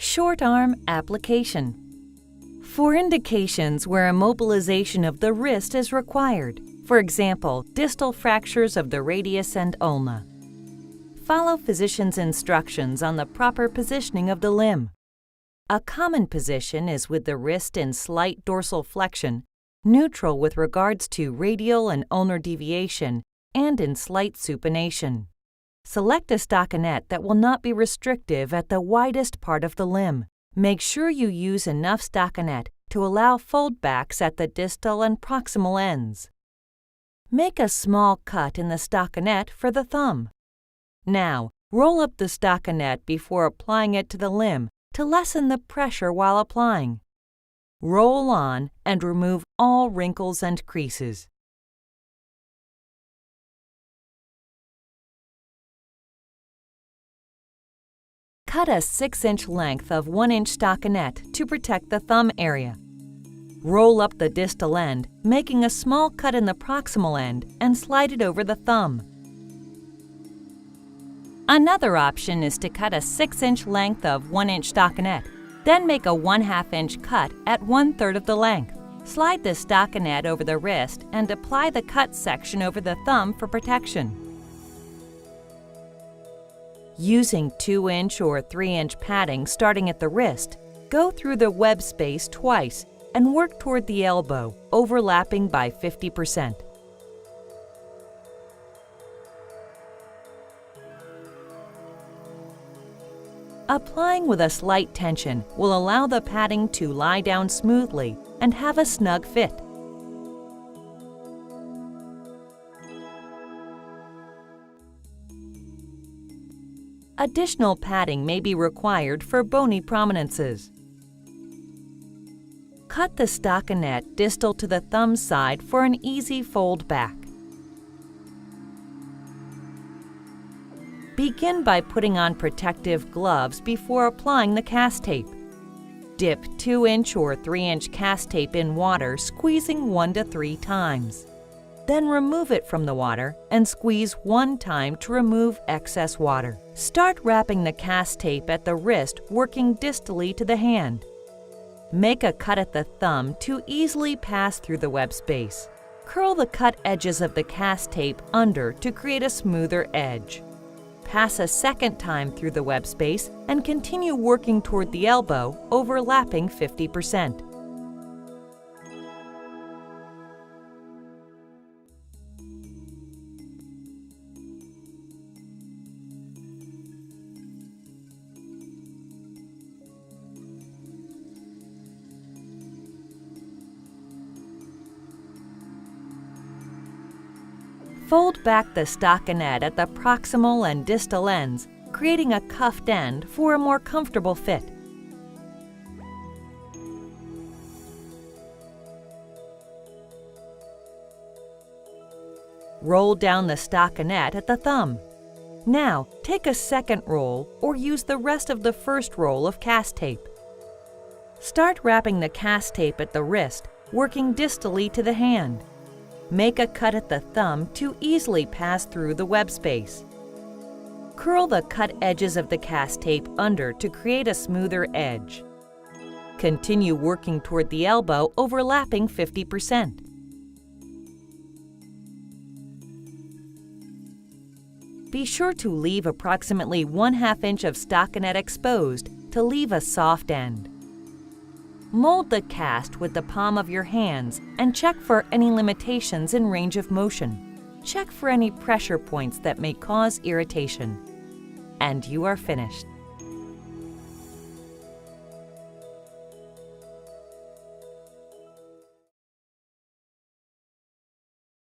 Short arm application. For indications where immobilization of the wrist is required, for example, distal fractures of the radius and ulna, follow physician's instructions on the proper positioning of the limb. A common position is with the wrist in slight dorsal flexion, neutral with regards to radial and ulnar deviation, and in slight supination. Select a stockinette that will not be restrictive at the widest part of the limb. Make sure you use enough stockinette to allow foldbacks at the distal and proximal ends. Make a small cut in the stockinette for the thumb. Now, roll up the stockinette before applying it to the limb to lessen the pressure while applying. Roll on and remove all wrinkles and creases. Cut a 6-inch length of 1-inch stockinette to protect the thumb area. Roll up the distal end, making a small cut in the proximal end, and slide it over the thumb. Another option is to cut a 6-inch length of 1-inch stockinette, then make a 1/2 inch cut at 1/3 of the length. Slide the stockinette over the wrist and apply the cut section over the thumb for protection. Using 2-inch or 3-inch padding starting at the wrist, go through the web space twice and work toward the elbow, overlapping by 50%. Applying with a slight tension will allow the padding to lie down smoothly and have a snug fit. Additional padding may be required for bony prominences. Cut the stockinette distal to the thumb side for an easy fold back. Begin by putting on protective gloves before applying the cast tape. Dip 2-inch or 3-inch cast tape in water, squeezing 1 to 3 times. Then remove it from the water and squeeze 1 time to remove excess water. Start wrapping the cast tape at the wrist, working distally to the hand. Make a cut at the thumb to easily pass through the web space. Curl the cut edges of the cast tape under to create a smoother edge. Pass a second time through the web space and continue working toward the elbow, overlapping 50%. Fold back the stockinette at the proximal and distal ends, creating a cuffed end for a more comfortable fit. Roll down the stockinette at the thumb. Now, take a second roll or use the rest of the first roll of cast tape. Start wrapping the cast tape at the wrist, working distally to the hand. Make a cut at the thumb to easily pass through the web space. Curl the cut edges of the cast tape under to create a smoother edge. Continue working toward the elbow, overlapping 50%. Be sure to leave approximately 1/2 inch of stockinette exposed to leave a soft end. Mold the cast with the palm of your hands and check for any limitations in range of motion. Check for any pressure points that may cause irritation. And you are finished.